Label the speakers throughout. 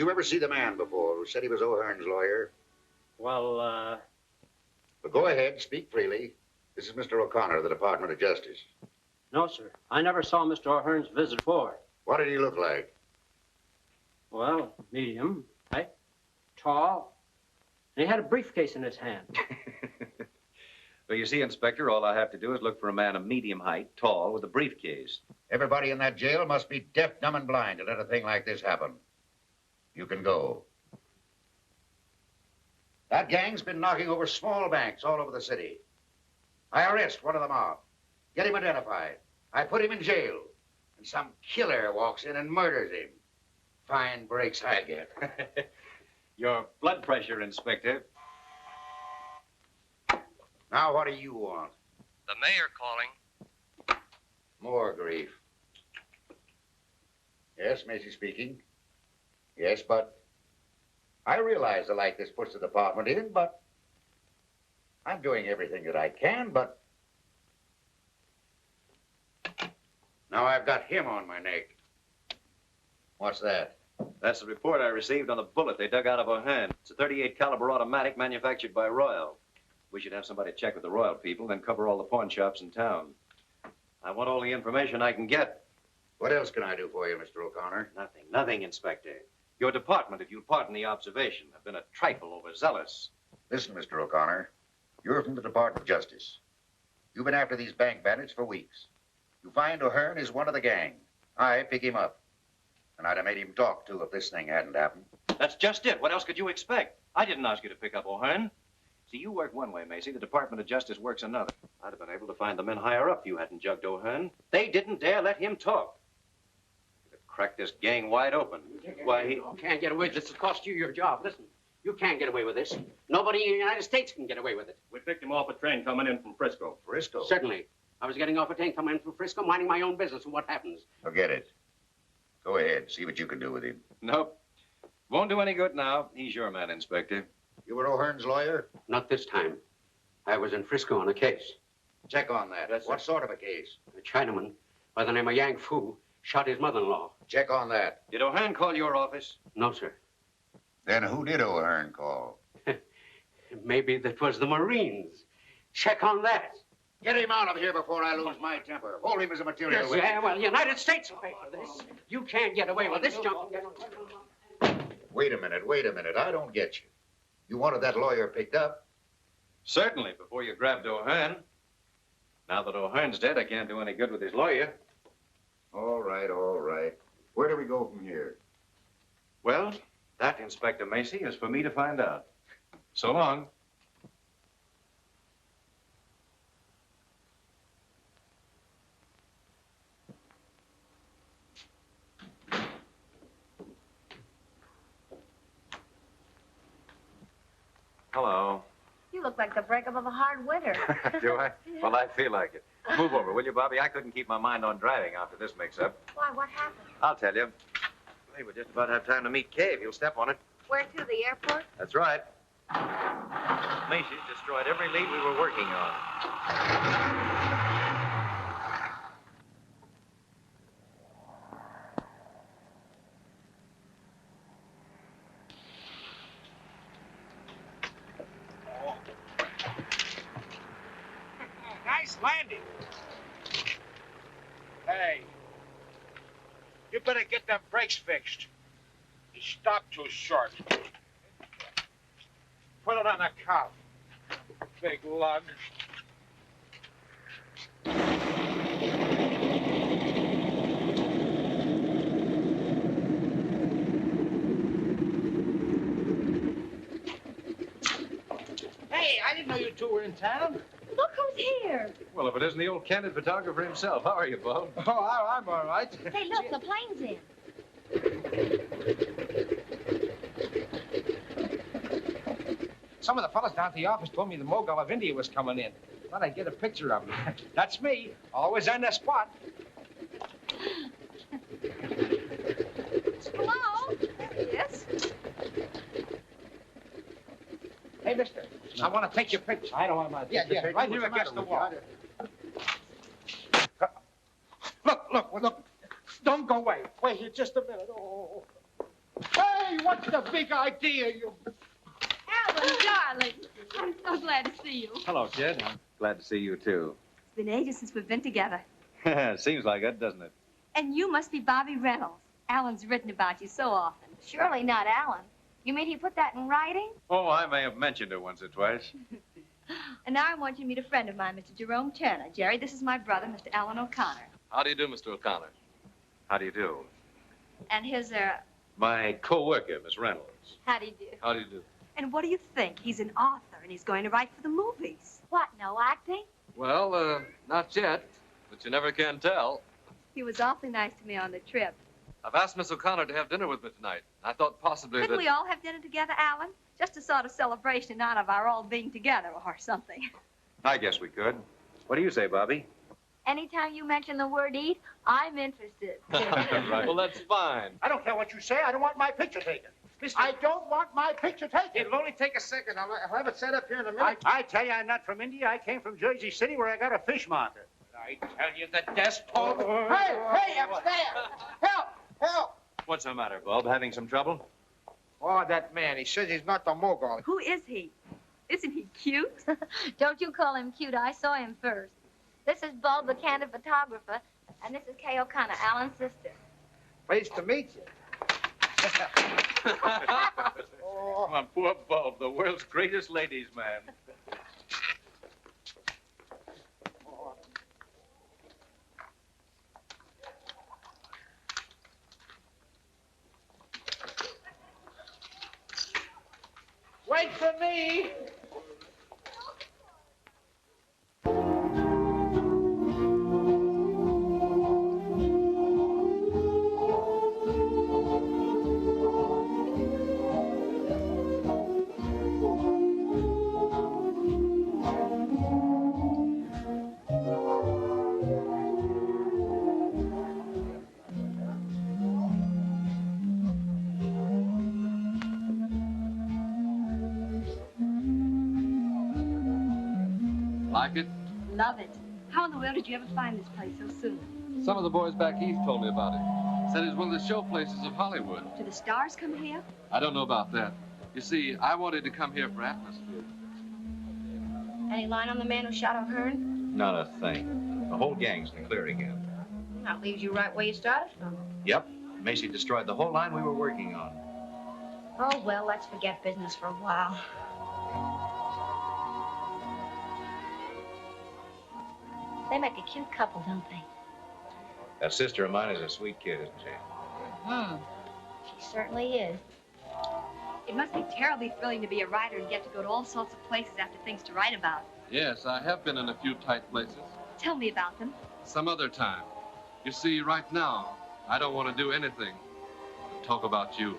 Speaker 1: you ever see the man before who said he was O'Hearn's lawyer?
Speaker 2: Well,
Speaker 1: But go ahead, speak freely. This is Mr. O'Connor of the Department of Justice.
Speaker 2: no, sir. I never saw Mr. O'Hearn's visit before.
Speaker 1: What did he look like?
Speaker 2: Well, medium, height, tall, and he had a briefcase in his hand.
Speaker 3: Well, you see, Inspector, all I have to do is look for a man of medium height, tall, with a briefcase.
Speaker 1: Everybody in that jail must be deaf, dumb, and blind to let a thing like this happen. You can go. That gang's been knocking over small banks all over the city. I arrest one of the mob, get him identified. I put him in jail, and some killer walks in and murders him. Fine breaks I get.
Speaker 3: Your blood pressure, Inspector.
Speaker 1: Now, what do you want?
Speaker 4: The mayor calling.
Speaker 1: More grief. Yes, Macy speaking. Yes, but I realize the light this puts the department in, but I'm doing everything that I can, but now I've got him on my neck. What's that?
Speaker 3: That's the report I received on the bullet they dug out of O'Hearn. It's a .38 caliber automatic manufactured by Royal. We should have somebody check with the Royal people, then cover all the pawn shops in town. I want all the information I can get.
Speaker 1: What else can I do for you, Mr. O'Connor?
Speaker 3: Nothing, Inspector. Your department, if you'll pardon the observation, have been a trifle overzealous.
Speaker 1: Listen, Mr. O'Connor, you're from the Department of Justice. You've been after these bank bandits for weeks. You find O'Hearn is one of the gang. I pick him up. And I'd have made him talk, too, if this thing hadn't happened.
Speaker 3: That's just it. What else could you expect? I didn't ask you to pick up O'Hearn. See, you work one way, Macy. The Department of Justice works another. I'd have been able to find the men higher up if you hadn't jugged O'Hearn. They didn't dare let him talk. You'd have cracked this gang wide open. Why, he...
Speaker 2: You can't get away with this. It'll cost you your job. Listen, you can't get away with this. Nobody in the United States can get away with it.
Speaker 3: We picked him off a train coming in from Frisco.
Speaker 1: Frisco?
Speaker 2: Certainly. I was getting off a train coming in from Frisco, minding my own business, and what happens?
Speaker 1: Forget it. Go ahead. See what you can do with him.
Speaker 3: Nope. Won't do any good now. He's your man, Inspector.
Speaker 1: You were O'Hearn's lawyer?
Speaker 2: Not this time. I was in Frisco on a case.
Speaker 1: Check on that.
Speaker 2: Yes,
Speaker 1: what
Speaker 2: sir.
Speaker 1: sort of a case?
Speaker 2: A Chinaman by the name of Yang Fu shot his mother-in-law.
Speaker 1: Check on that.
Speaker 3: Did O'Hearn call your office?
Speaker 2: No, sir.
Speaker 1: Then who did O'Hearn call?
Speaker 2: Maybe that was the Marines. Check on that.
Speaker 1: Get him out of here before I lose my temper. Hold him as a material
Speaker 2: Yes,
Speaker 1: witness.
Speaker 2: yeah, well, the United States will pay for this. You can't get away with this junk.
Speaker 1: Wait a minute. I don't get you. You wanted that lawyer picked up.
Speaker 3: Certainly, before you grabbed O'Hearn. Now that O'Hearn's dead, I can't do any good with his lawyer.
Speaker 1: All right. Where do we go from here?
Speaker 3: Well, that, Inspector Macy, is for me to find out. So long. Hello.
Speaker 5: You look like the breakup of a hard winter.
Speaker 3: Do I? Well, I feel like it. Move over, will you, Bobbie? I couldn't keep my mind on driving after this mix-up.
Speaker 5: Why, what happened?
Speaker 3: I'll tell you. Hey, we'll just about have time to meet Kay if you'll step on it.
Speaker 5: Where to, the airport?
Speaker 3: That's right. Macy's destroyed every lead we were working on.
Speaker 6: Nice landing. Hey, you better get them brakes fixed. You stopped too short. Put it on the cuff. Big lug. Hey, I didn't know you two were in town.
Speaker 5: Look who's here.
Speaker 3: Well, if it isn't the old candid photographer himself. How are you, Bob?
Speaker 6: Oh, I'm all right.
Speaker 5: Hey, look, the plane's in.
Speaker 6: Some of the fellas down at the office told me the Mogul of India was coming in. Thought I'd get a picture of him. That's me. Always on the spot.
Speaker 5: Hello? Yes?
Speaker 6: Hey, mister, I want to take your picture.
Speaker 2: I don't want my
Speaker 6: Yeah, right here against the wall. Look. Don't go away. Wait here just a minute. Oh. Hey, what's the big idea, you...
Speaker 5: Alan, darling. I'm so glad to see you.
Speaker 3: Hello, kid. I'm glad to see you, too.
Speaker 7: It's been ages since we've been together.
Speaker 3: Seems like it, doesn't it?
Speaker 7: And you must be Bobbie Reynolds. Alan's written about you so often.
Speaker 5: Surely not Alan. You mean he put that in writing?
Speaker 3: Oh, I may have mentioned it once or twice.
Speaker 7: And now I want you to meet a friend of mine, Mr. Jerome Turner. Jerry, this is my brother, Mr. Alan O'Connor.
Speaker 8: How do you do, Mr. O'Connor?
Speaker 3: How do you do?
Speaker 7: And his,
Speaker 3: My co-worker, Miss Reynolds.
Speaker 7: how do you do?
Speaker 8: How do you do?
Speaker 7: And what do you think? He's an author, and he's going to write for the movies.
Speaker 5: What, no acting?
Speaker 8: Well, not yet, but you never can tell.
Speaker 7: He was awfully nice to me on the trip.
Speaker 8: I've asked Miss O'Connor to have dinner with me tonight. I thought possibly
Speaker 7: Couldn't
Speaker 8: that...
Speaker 7: we all have dinner together, Alan? Just a sort of celebration in honor of our all being together or something.
Speaker 3: I guess we could. What do you say, Bobbie?
Speaker 5: Anytime you mention the word eat, I'm interested.
Speaker 8: Right. Well, that's fine.
Speaker 6: I don't care what you say. I don't want my picture taken. I don't want my picture taken. It'll only take a second. I'll have it set up here in a minute. I tell you, I'm not from India. I came from Jersey City, where I got a fish market. I tell you, the desk... Hey, upstairs! Help! Help!
Speaker 3: What's the matter, Bob? Having some trouble?
Speaker 6: Oh, that man. He says he's not the mogul.
Speaker 7: Who is he? Isn't he cute?
Speaker 5: Don't you call him cute. I saw him first. This is Bulb, the candid photographer, and this is Kay O'Connor, Alan's sister.
Speaker 6: Pleased to meet you.
Speaker 3: Oh, my poor Bob, the world's greatest ladies' man.
Speaker 6: Wait for me.
Speaker 8: Like it?
Speaker 7: Love it. How in the world did you ever find this place so soon?
Speaker 8: Some of the boys back east told me about it. Said it was one of the show places of Hollywood.
Speaker 7: Do the stars come here?
Speaker 8: I don't know about that. You see, I wanted to come here for atmosphere.
Speaker 5: Any line on the man who shot O'Hearn?
Speaker 3: Not a thing. The whole gang's in the clear again.
Speaker 5: That leaves you right where you started from.
Speaker 3: Yep. Macy destroyed the whole line we were working on.
Speaker 5: Oh, well, let's forget business for a while. They make a cute couple, don't they?
Speaker 3: That sister of mine is a sweet kid, isn't she?
Speaker 5: She certainly is.
Speaker 7: It must be terribly thrilling to be a writer and get to go to all sorts of places after things to write about.
Speaker 8: Yes, I have been in a few tight places.
Speaker 7: Tell me about them.
Speaker 8: Some other time. You see, right now, I don't want to do anything but talk about you.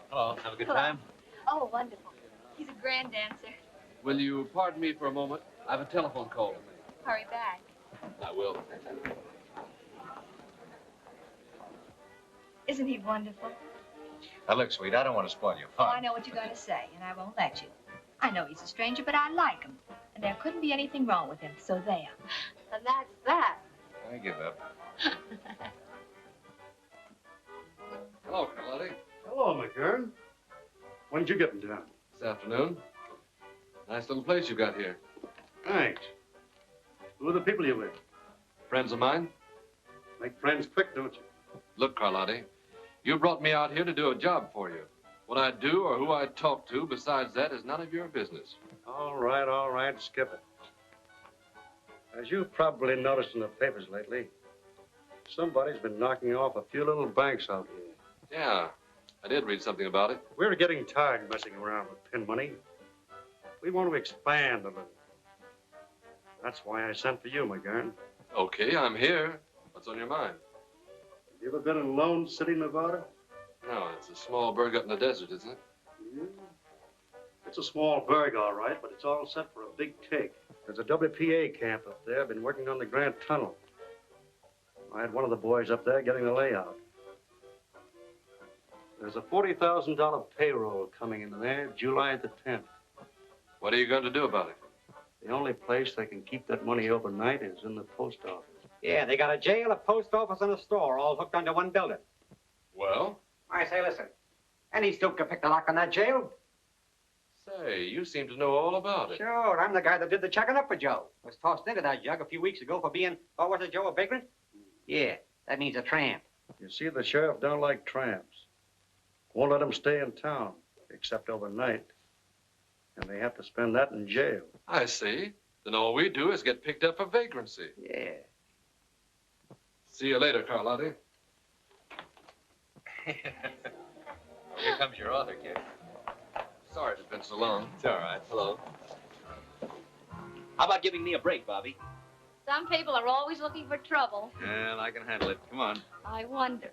Speaker 3: Hello. Have a good
Speaker 7: Hello.
Speaker 3: time?
Speaker 7: Oh, wonderful. He's a grand dancer.
Speaker 8: Will you pardon me for a moment? I have a telephone call to make.
Speaker 7: Hurry back.
Speaker 8: I will.
Speaker 7: Isn't he wonderful?
Speaker 3: Now, look, sweet, I don't want to spoil your
Speaker 7: Oh,
Speaker 3: fun.
Speaker 7: I know what you're going to say, and I won't let you. I know he's a stranger, but I like him. And there couldn't be anything wrong with him, so there.
Speaker 5: And that's that.
Speaker 3: I give up.
Speaker 8: Hello, Karlotti.
Speaker 9: Hello, McGurn. When did you get in town?
Speaker 8: This afternoon. Nice little place you got here.
Speaker 9: Thanks. Who are the people you with?
Speaker 8: Friends of mine?
Speaker 9: Make friends quick, don't you?
Speaker 8: Look, Karlotti, you brought me out here to do a job for you. What I do or who I talk to besides that is none of your business.
Speaker 9: All right, skip it. As you've probably noticed in the papers lately, somebody's been knocking off a few little banks out here.
Speaker 8: Yeah, I did read something about it.
Speaker 9: We're getting tired messing around with pin money. We want to expand a little. That's why I sent for you, McGurn.
Speaker 8: Okay, I'm here. What's on your mind?
Speaker 9: You ever been in Lone City, Nevada?
Speaker 8: No, it's a small burg up in the desert, isn't it?
Speaker 9: Yeah. It's a small burg, all right, but it's all set for a big take. There's a WPA camp up there. Been working on the Grand Tunnel. I had one of the boys up there getting the layout. There's a $40,000 payroll coming in there July the 10th.
Speaker 8: What are you going to do about it?
Speaker 9: The only place they can keep that money overnight is in the post office.
Speaker 2: Yeah, they got a jail, a post office, and a store all hooked onto one building.
Speaker 8: Well?
Speaker 2: I say, listen. Any stoop can pick the lock on that jail.
Speaker 8: Say, you seem to know all about it.
Speaker 2: Sure, I'm the guy that did the checking up for Joe. Was tossed into that jug a few weeks ago for being, what was it, Joe, a vagrant? Yeah, that means a tramp.
Speaker 9: You see, the sheriff don't like tramps. Won't let them stay in town, except overnight. And they have to spend that in jail.
Speaker 8: I see. Then all we do is get picked up for vagrancy.
Speaker 2: Yeah.
Speaker 8: See you later, Karlotti.
Speaker 3: Here comes your author, kid.
Speaker 8: Sorry it's been so long.
Speaker 3: It's all right. Hello. How about giving me a break, Bobbie?
Speaker 5: Some people are always looking for trouble.
Speaker 3: Well, I can handle it. Come on.
Speaker 5: I wonder.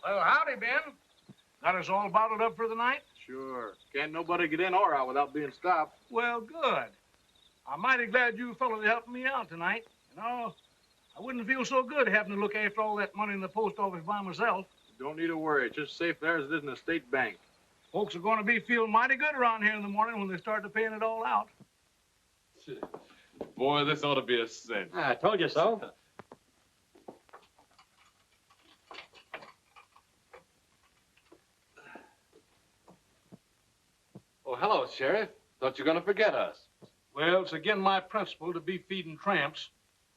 Speaker 6: Well, howdy, Ben. Got us all bottled up for the night?
Speaker 10: Sure. Can't nobody get in or out without being stopped.
Speaker 6: Well, good. I'm mighty glad you fellas helped me out tonight. You know, I wouldn't feel so good having to look after all that money in the post office by myself.
Speaker 10: Don't need to worry. It's just safe there as it is in a state bank.
Speaker 6: Folks are going to be feeling mighty good around here in the morning when they start to paying it all out.
Speaker 8: Boy, this ought to be a cinch.
Speaker 2: I told you so.
Speaker 8: Oh, hello, Sheriff. Thought you were going to forget us.
Speaker 6: Well, it's again my principle to be feeding tramps.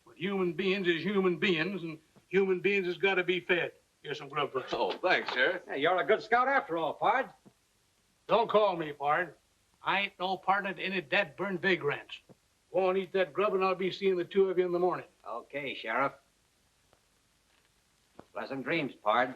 Speaker 6: But human beings is human beings, and human beings has got to be fed. Here's some grub for us.
Speaker 8: Oh, thanks, Sheriff.
Speaker 2: Hey, you're a good scout after all, Pard.
Speaker 6: Don't call me, Pard. I ain't no partner to any dead-burned vagrants. Go on, eat that grub, and I'll be seeing the two of you in the morning.
Speaker 2: Okay, Sheriff. Pleasant dreams, Pard.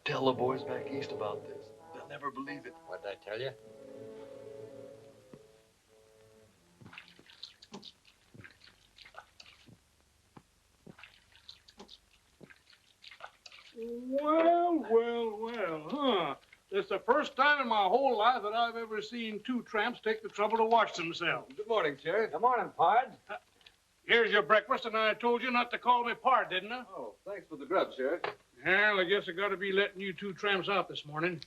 Speaker 8: Tell the boys back east about this. They'll never believe it.
Speaker 2: What did I tell you?
Speaker 6: Well, huh? It's the first time in my whole life that I've ever seen two tramps take the trouble to wash themselves.
Speaker 8: Good morning, Sheriff.
Speaker 2: Good morning, Pard.
Speaker 6: Here's your breakfast, and I told you not to call me Pard, didn't I?
Speaker 8: Oh, thanks for the grub, Sheriff.
Speaker 6: Well, I guess I got to be letting you two tramps out this morning.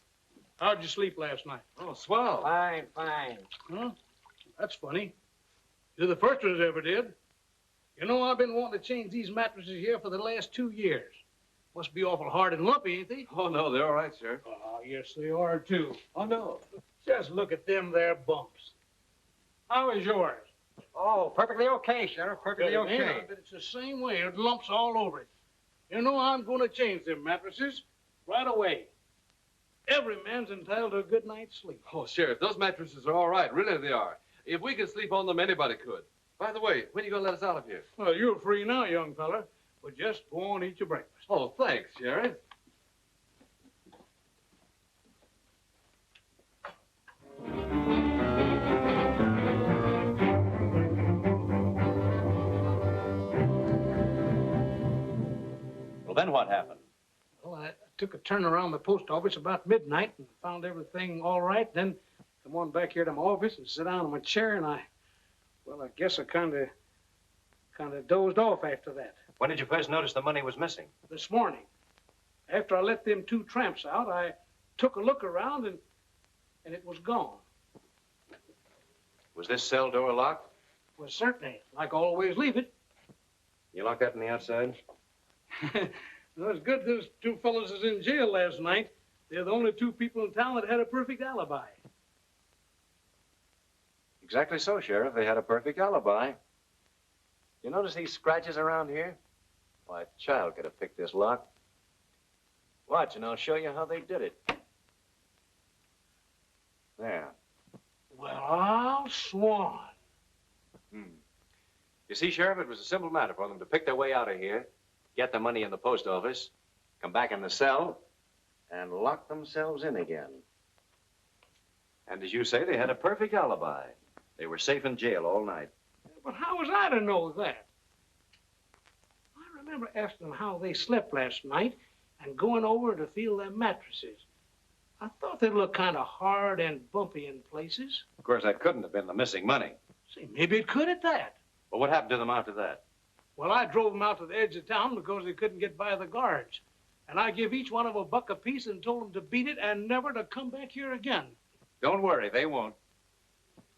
Speaker 6: How'd you sleep last night?
Speaker 8: Oh, swell.
Speaker 2: Fine, fine.
Speaker 6: Huh? That's funny. You're the first ones ever did. You know, I've been wanting to change these mattresses here for the last 2 years. Must be awful hard and lumpy, ain't they?
Speaker 8: Oh, no, they're all right, Sheriff.
Speaker 6: Oh, yes, they are, too.
Speaker 8: Oh, no.
Speaker 6: Just look at them there bumps. How is yours?
Speaker 2: Oh, perfectly okay, Sheriff. Perfectly
Speaker 6: Good, man.
Speaker 2: okay.
Speaker 6: I bet it's the same way. It lumps all over it. You know, I'm going to change them mattresses right away.
Speaker 11: Every man's entitled to a good night's sleep.
Speaker 8: Oh, Sheriff, those mattresses are all right. Really, they are. If we could sleep on them, anybody could. By the way, when are you going to let us out of here?
Speaker 11: Well, you're free now, young fella. But just go on and eat your breakfast.
Speaker 8: Oh, thanks, Sheriff.
Speaker 3: Well, then what happened?
Speaker 11: Well, I took a turn around the post office about midnight and found everything all right. Then come on back here to my office and sit down in my chair, and I guess I kind of dozed off after that.
Speaker 3: When did you first notice the money was missing?
Speaker 11: This morning. After I let them 2 tramps out, I took a look around, and it was gone.
Speaker 3: Was this cell door locked?
Speaker 11: Well, certainly. Like I always leave it.
Speaker 3: You locked that on the outside?
Speaker 11: Well, it's good those 2 fellows is in jail last night. They're the only 2 people in town that had a perfect alibi.
Speaker 3: Exactly so, Sheriff. They had a perfect alibi. You notice these scratches around here? Why, a child could have picked this lock. Watch, and I'll show you how they did it. There.
Speaker 11: Well, I'll swan.
Speaker 3: You see, Sheriff, it was a simple matter for them to pick their way out of here, get the money in the post office, come back in the cell, and lock themselves in again. And as you say, they had a perfect alibi. They were safe in jail all night.
Speaker 11: But how was I to know that? I remember asking them how they slept last night and going over to feel their mattresses. I thought they looked kind of hard and bumpy in places.
Speaker 3: Of course, that couldn't have been the missing money.
Speaker 11: See, maybe it could at that.
Speaker 3: But what happened to them after that?
Speaker 11: Well, I drove them out to the edge of town because they couldn't get by the guards. And I give each one of them $1 apiece and told them to beat it and never to come back here again.
Speaker 3: Don't worry, they won't.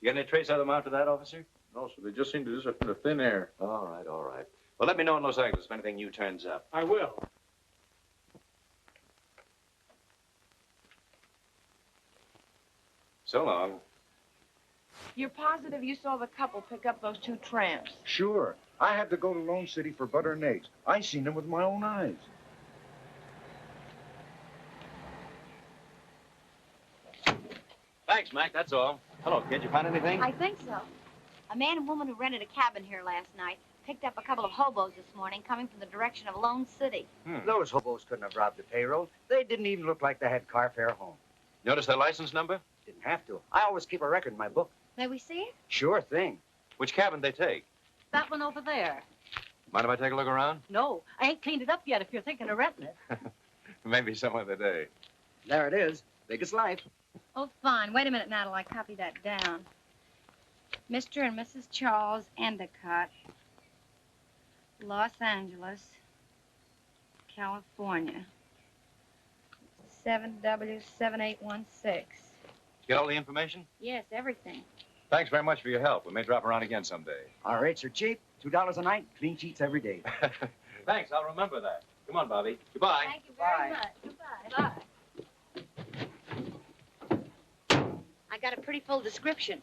Speaker 3: You get any trace of them after that, officer?
Speaker 10: No, sir. They just seem to disappear into thin air.
Speaker 3: All right, all right. Well, let me know in Los Angeles if anything new turns up.
Speaker 11: I will.
Speaker 3: So long.
Speaker 12: You're positive you saw the couple pick up those 2 tramps?
Speaker 1: Sure. I had to go to Lone City for butter and eggs. I seen them with my own eyes.
Speaker 3: Thanks, Mac, that's all. Hello, kid. You found anything?
Speaker 5: I think so. A man and woman who rented a cabin here last night picked up a couple of hobos this morning coming from the direction of Lone City.
Speaker 2: Those hobos couldn't have robbed the payroll. They didn't even look like they had car fare home.
Speaker 3: Notice their license number?
Speaker 2: Didn't have to. I always keep a record in my book.
Speaker 5: May we see it?
Speaker 2: Sure thing.
Speaker 3: Which cabin they take?
Speaker 13: That one over there.
Speaker 3: Mind if I take a look around?
Speaker 13: No, I ain't cleaned it up yet if you're thinking of renting it.
Speaker 3: Maybe some other day.
Speaker 2: There it is. Big as life.
Speaker 5: Oh, fine. Wait a minute now till I copy that down. Mr. and Mrs. Charles Endicott, Los Angeles, California. 7W7816.
Speaker 3: Get all the information?
Speaker 5: Yes, everything.
Speaker 3: Thanks very much for your help. We may drop around again someday.
Speaker 2: Our rates are cheap. $2 a night. Clean sheets every day.
Speaker 3: Thanks, I'll remember that. Come on, Bobbie. Goodbye.
Speaker 5: Thank you very much. Goodbye. I got a pretty full description.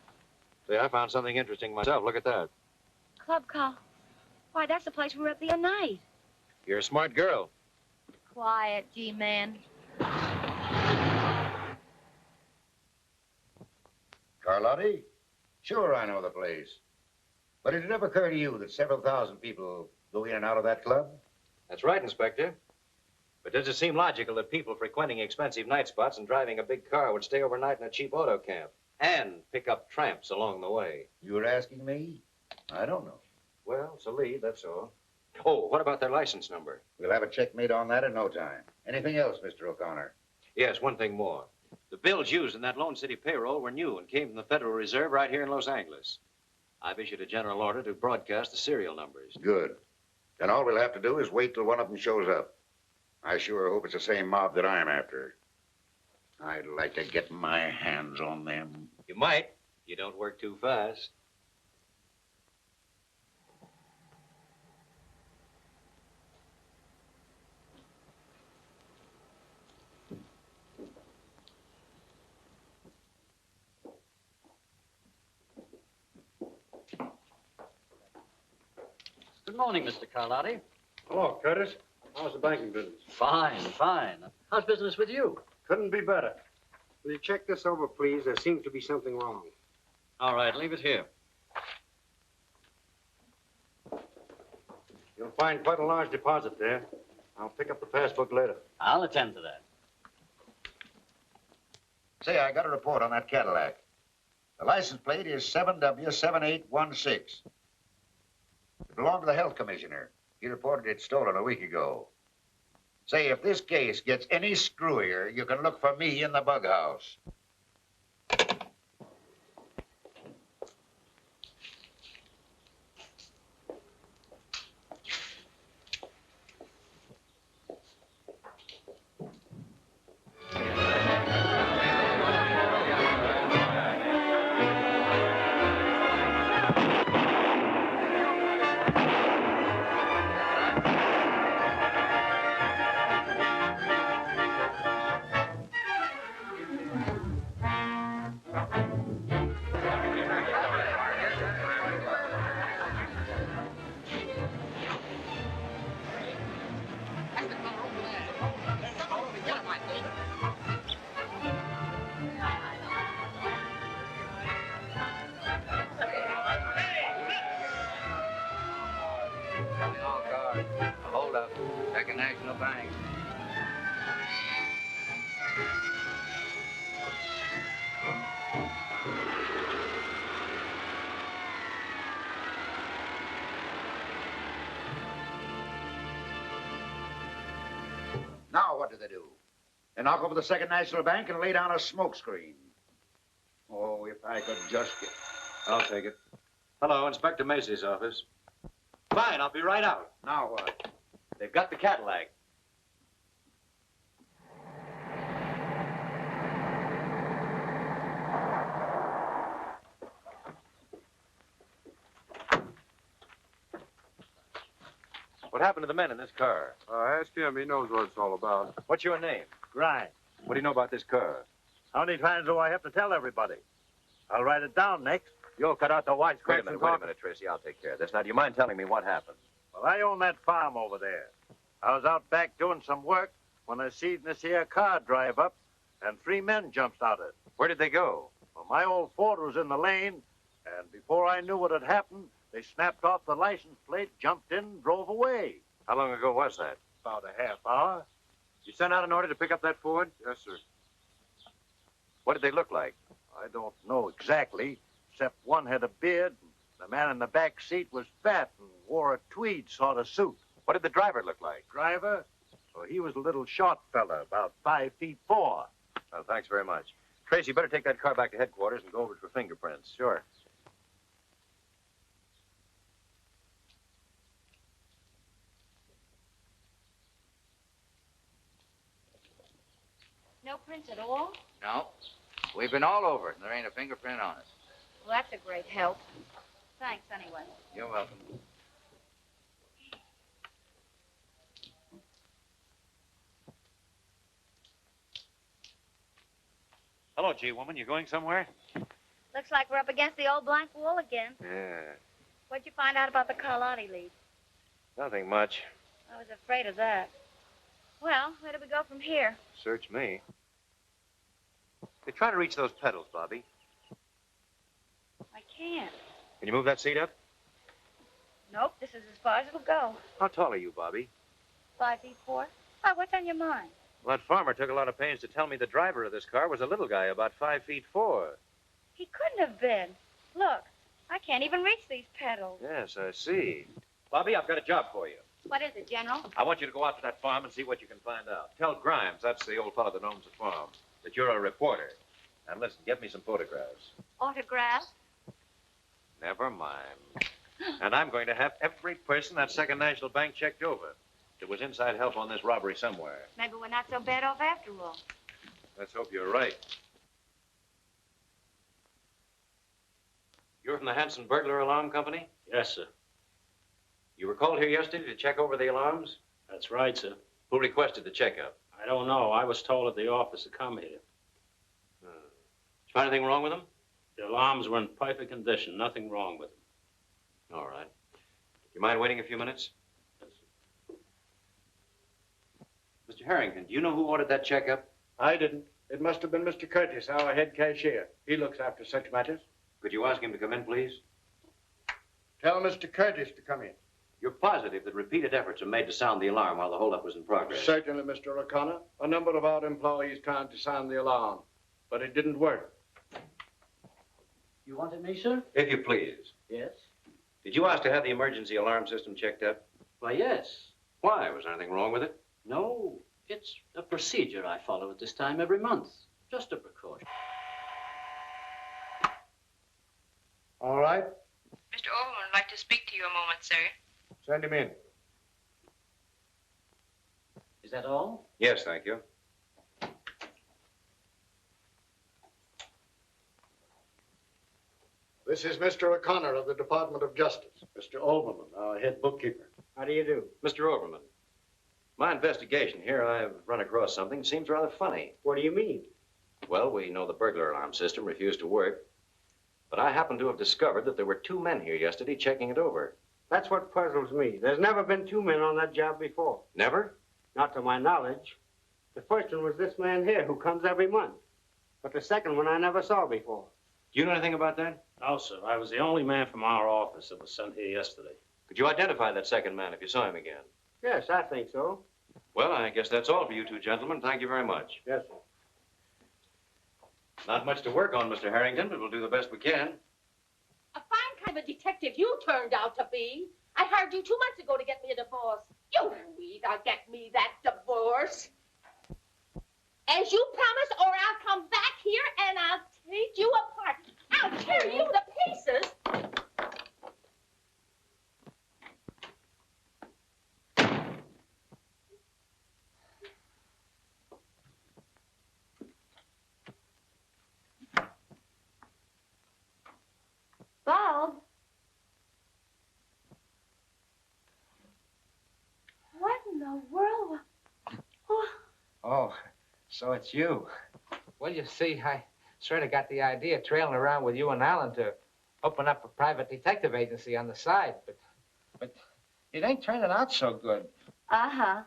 Speaker 3: See, I found something interesting myself. Look at that.
Speaker 5: Club call. Why, that's the place we were at the other night.
Speaker 3: You're a smart girl.
Speaker 5: Quiet, G-man.
Speaker 1: Karlotti? Sure, I know the place. But did it ever occur to you that several thousand people go in and out of that club?
Speaker 3: That's right, Inspector. But does it seem logical that people frequenting expensive night spots and driving a big car would stay overnight in a cheap auto camp and pick up tramps along the way?
Speaker 1: You were asking me? I don't know.
Speaker 3: Well, it's a lead, that's all. Oh, what about their license number?
Speaker 1: We'll have a check made on that in no time. Anything else, Mr. O'Connor?
Speaker 3: Yes, one thing more. The bills used in that Lone City payroll were new and came from the Federal Reserve right here in Los Angeles. I've issued a general order to broadcast the serial numbers.
Speaker 1: Good. Then all we'll have to do is wait till one of them shows up. I sure hope it's the same mob that I'm after. I'd like to get my hands on them.
Speaker 3: You might. You don't work too fast.
Speaker 2: Good morning, Mr. Karlotti.
Speaker 9: Hello, Curtis. How's the banking business?
Speaker 14: Fine, fine. How's business with you?
Speaker 9: Couldn't be better.
Speaker 6: Will you check this over, please? There seems to be something wrong.
Speaker 14: All right, leave it here.
Speaker 9: You'll find quite a large deposit there. I'll pick up the passbook later.
Speaker 14: I'll attend to that.
Speaker 1: Say, I got a report on that Cadillac. The license plate is 7W7816. It belonged to the health commissioner. He reported it stolen a week ago. Say, if this case gets any screwier, you can look for me in the bug house.
Speaker 15: Hold up. Second National Bank.
Speaker 1: Now what do they do? They knock over the Second National Bank and lay down a smoke screen. Oh, if I could just get...
Speaker 3: I'll take it. Hello, Inspector Macy's office. Fine, I'll be right out.
Speaker 1: Now what?
Speaker 3: They've got the Cadillac. What happened to the men in this car?
Speaker 10: Ask him. He knows what it's all about.
Speaker 3: What's your name?
Speaker 16: Grimes.
Speaker 3: What do you know about this car?
Speaker 16: How many times do I have to tell everybody? I'll write it down next. You'll cut out the wisecracks.
Speaker 3: Wait a minute, Tracy. I'll take care of this. Now, do you mind telling me what happened?
Speaker 16: Well, I own that farm over there. I was out back doing some work when I seen this here car drive up, and 3 men jumped out of it.
Speaker 3: Where did they go?
Speaker 16: Well, my old Ford was in the lane, and before I knew what had happened, they snapped off the license plate, jumped in, and drove away.
Speaker 3: How long ago was that?
Speaker 16: About a half hour.
Speaker 3: You sent out an order to pick up that Ford?
Speaker 10: Yes, sir.
Speaker 3: What did they look like?
Speaker 16: I don't know exactly, except one had a beard. The man in the back seat was fat and wore a tweed sort of suit.
Speaker 3: What did the driver look like?
Speaker 16: Driver? Well, he was a little short fella, about 5'4".
Speaker 3: Well, thanks very much. Tracy, you better take that car back to headquarters and go over it for fingerprints.
Speaker 14: Sure.
Speaker 5: No prints at all?
Speaker 15: No. We've been all over it, and there ain't a fingerprint on it.
Speaker 5: Well, that's a great help. Thanks, anyway.
Speaker 15: You're welcome.
Speaker 3: Hello, G woman. You going somewhere?
Speaker 5: Looks like we're up against the old blank wall again.
Speaker 3: Yeah.
Speaker 5: What'd you find out about the Karlotti lead?
Speaker 3: Nothing much.
Speaker 5: I was afraid of that. Well, where do we go from here?
Speaker 3: Search me. Hey, try to reach those pedals, Bobbie.
Speaker 5: I can't.
Speaker 3: Can you move that seat up?
Speaker 5: Nope, this is as far as it'll go.
Speaker 3: How tall are you, Bobbie?
Speaker 5: 5'4". Oh, what's on your mind?
Speaker 3: Well, that farmer took a lot of pains to tell me the driver of this car was a little guy, about 5'4".
Speaker 5: He couldn't have been. Look, I can't even reach these pedals.
Speaker 3: Yes, I see. Bobbie, I've got a job for you.
Speaker 5: What is it, General?
Speaker 3: I want you to go out to that farm and see what you can find out. Tell Grimes, that's the old fellow that owns the farm, that you're a reporter. And listen, get me some photographs.
Speaker 5: Autographs?
Speaker 3: Never mind. And I'm going to have every person that Second National Bank checked over. There was inside help on this robbery somewhere.
Speaker 5: Maybe we're not so bad off after all.
Speaker 3: Let's hope you're right. You're from the Hanson Burglar Alarm Company?
Speaker 17: Yes, sir.
Speaker 3: You were called here yesterday to check over the alarms?
Speaker 17: That's right, sir.
Speaker 3: Who requested the checkup?
Speaker 17: I don't know. I was told at the office to come here.
Speaker 3: Did you find anything wrong with them?
Speaker 17: The alarms were in perfect condition. Nothing wrong with them.
Speaker 3: All right. You mind waiting a few minutes?
Speaker 17: Yes, sir.
Speaker 3: Mr. Harrington, do you know who ordered that checkup?
Speaker 9: I didn't. It must have been Mr. Curtis, our head cashier. He looks after such matters.
Speaker 3: Could you ask him to come in, please?
Speaker 9: Tell Mr. Curtis to come in.
Speaker 3: You're positive that repeated efforts were made to sound the alarm while the holdup was in progress?
Speaker 9: Certainly, Mr. O'Connor. A number of our employees tried to sound the alarm, but it didn't work.
Speaker 14: You wanted me, sir?
Speaker 3: If you please.
Speaker 14: Yes.
Speaker 3: Did you ask to have the emergency alarm system checked up?
Speaker 14: Why, yes.
Speaker 3: Why? Was there anything wrong with it?
Speaker 14: No, it's a procedure I follow at this time every month. Just a precaution.
Speaker 9: All right.
Speaker 18: Mr. Overman would like to speak to you a moment, sir.
Speaker 9: Send him in.
Speaker 14: Is that all?
Speaker 3: Yes, thank you.
Speaker 9: This is Mr. O'Connor of the Department of Justice. Mr. Overman, our head bookkeeper.
Speaker 11: How do you do?
Speaker 3: Mr. Overman, my investigation here, I've run across something that seems rather funny.
Speaker 11: What do you mean?
Speaker 3: Well, we know the burglar alarm system refused to work, but I happen to have discovered that there were 2 men here yesterday checking it over.
Speaker 11: That's what puzzles me. There's never been 2 men on that job before.
Speaker 3: Never?
Speaker 11: Not to my knowledge. The first one was this man here who comes every month. But the second one I never saw before.
Speaker 3: Do you know anything about that?
Speaker 17: No, sir. I was the only man from our office that was sent here yesterday.
Speaker 3: Could you identify that second man if you saw him again?
Speaker 11: Yes, I think so.
Speaker 3: Well, I guess that's all for you 2 gentlemen. Thank you very much.
Speaker 11: Yes, sir.
Speaker 3: Not much to work on, Mr. Harrington, but we'll do the best we can.
Speaker 13: A fine kind of a detective you turned out to be. I hired you 2 months ago to get me a divorce. You either get me that divorce, as you promised, or I'll come back here and I'll take you apart. I'll tear you to pieces.
Speaker 5: Bob? What in the world?
Speaker 19: Oh, so it's you. Well, you see, I sort of got the idea trailing around with you and Alan to open up a private detective agency on the side, but it ain't turning out so good.
Speaker 5: Uh-huh.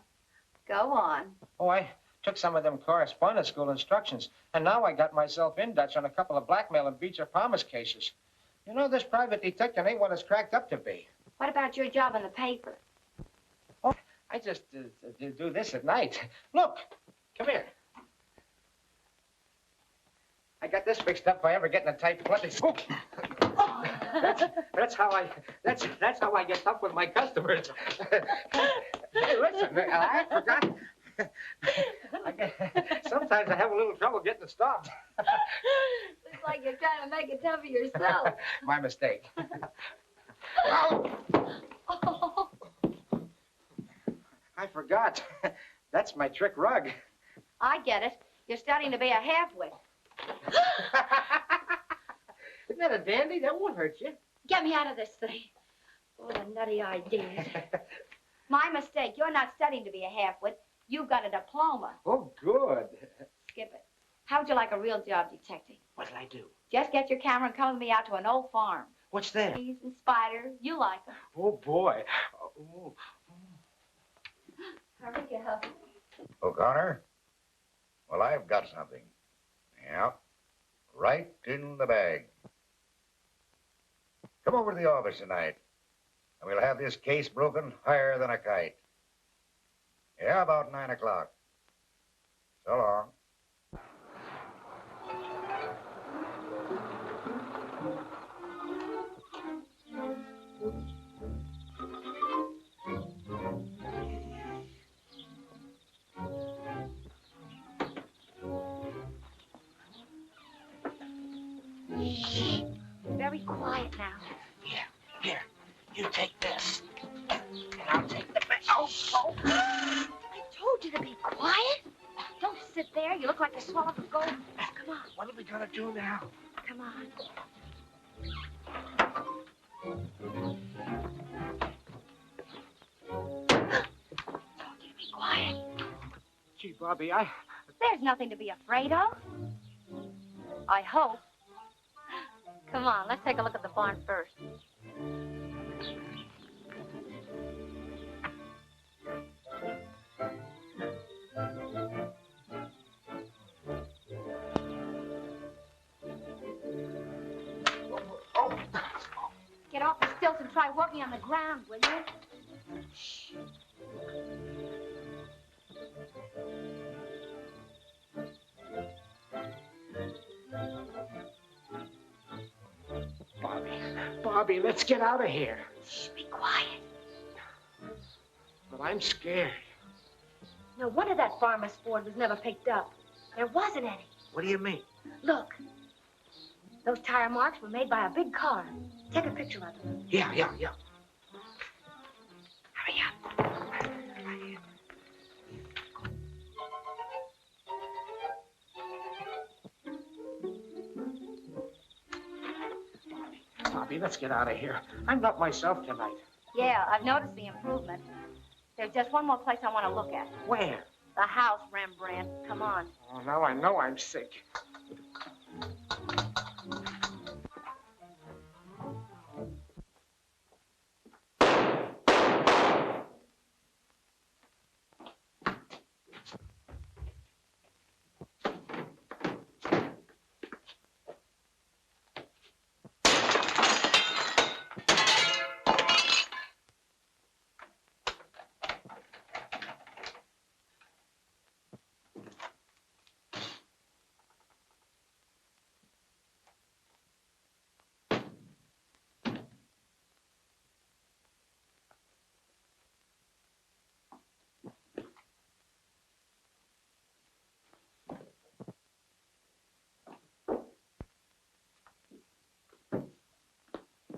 Speaker 5: Go on.
Speaker 19: Oh, I took some of them correspondence school instructions, and now I got myself in Dutch on a couple of blackmail and breach of promise cases. You know, this private detective ain't what it's cracked up to be.
Speaker 5: What about your job in the paper?
Speaker 19: Oh, I just do this at night. Look, come here. I got this fixed up if I ever get in a tight place. Oh. That's how I get tough with my customers. Hey, listen, I forgot. Sometimes I have a little trouble getting it stopped.
Speaker 5: Looks like you're trying to make it tough for yourself.
Speaker 19: My mistake.
Speaker 5: Oh.
Speaker 19: I forgot. That's my trick rug.
Speaker 5: I get it. You're starting to be a half-wit.
Speaker 19: Isn't that a dandy? That won't hurt you.
Speaker 5: Get me out of this thing. Oh, the nutty ideas. My mistake. You're not studying to be a half-wit. You've got a diploma.
Speaker 19: Oh, good.
Speaker 5: Skip it. How'd you like a real job detecting?
Speaker 19: What'll I do?
Speaker 5: Just get your camera and come with me out to an old farm.
Speaker 19: What's that?
Speaker 5: Bees and spiders. You like them.
Speaker 19: Oh, boy. Oh.
Speaker 5: Hurry up.
Speaker 1: O'Connor? Well, I've got something. Yeah. Right in the bag. Come over to the office tonight, and we'll have this case broken higher than a kite. Yeah, about 9 o'clock. So long.
Speaker 5: Shh. Very quiet now.
Speaker 19: Here, you take this, and I'll take the bag. Oh.
Speaker 5: I told you to be quiet. Don't sit there. You look like you swallowed a gold. Come on.
Speaker 19: What are we gonna do now?
Speaker 5: Come on. Told you to be quiet.
Speaker 19: Gee, Bobbie,
Speaker 5: There's nothing to be afraid of. I hope. Come on, let's take a look at the barn first. try walking on the ground, will you? Shh.
Speaker 11: Bobbie, let's get out of here.
Speaker 5: Shh, be quiet.
Speaker 11: But I'm scared.
Speaker 5: No wonder that farmer's Ford was never picked up. There wasn't any.
Speaker 11: What do you mean?
Speaker 5: Look. Those tire marks were made by a big car. Take a picture of them.
Speaker 11: Yeah.
Speaker 5: Hurry up.
Speaker 11: Bobbie, let's get out of here. I'm not myself tonight.
Speaker 5: Yeah, I've noticed the improvement. There's just one more place I want to look at.
Speaker 11: Where?
Speaker 5: The house, Rembrandt. Come on.
Speaker 11: Oh, now I know I'm sick.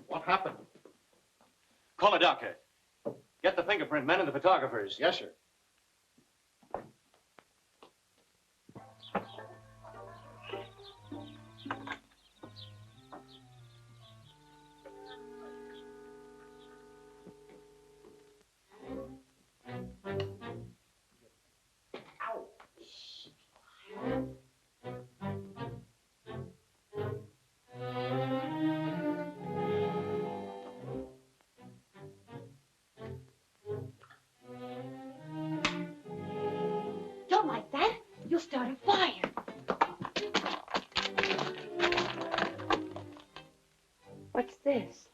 Speaker 3: What happened? Call a doctor. Get the fingerprint men and the photographers.
Speaker 6: Yes, sir.
Speaker 5: Don't like that. You'll start a fire. What's this?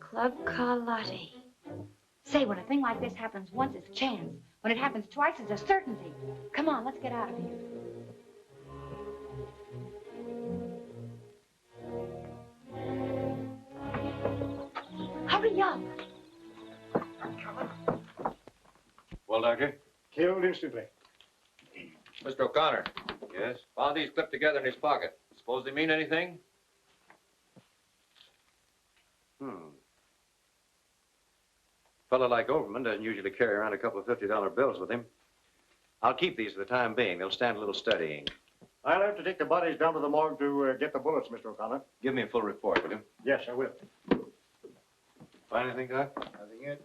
Speaker 5: Club Karlotti. Say, when a thing like this happens once, it's chance. When it happens twice, it's a certainty. Come on, let's get out of here. Hurry up.
Speaker 3: Well, Doctor?
Speaker 6: Killed instantly.
Speaker 8: Mr. O'Connor,
Speaker 3: Yes?
Speaker 8: found these clipped together in his pocket. Suppose they mean anything?
Speaker 3: Fellow like Overman doesn't usually carry around a couple of $50 bills with him. I'll keep these for the time being. They'll stand a little studying.
Speaker 6: I'll have to take the bodies down to the morgue to get the bullets, Mr. O'Connor.
Speaker 3: Give me a full report, will you?
Speaker 6: Yes, I will.
Speaker 3: Find anything, Doc?
Speaker 6: Nothing yet.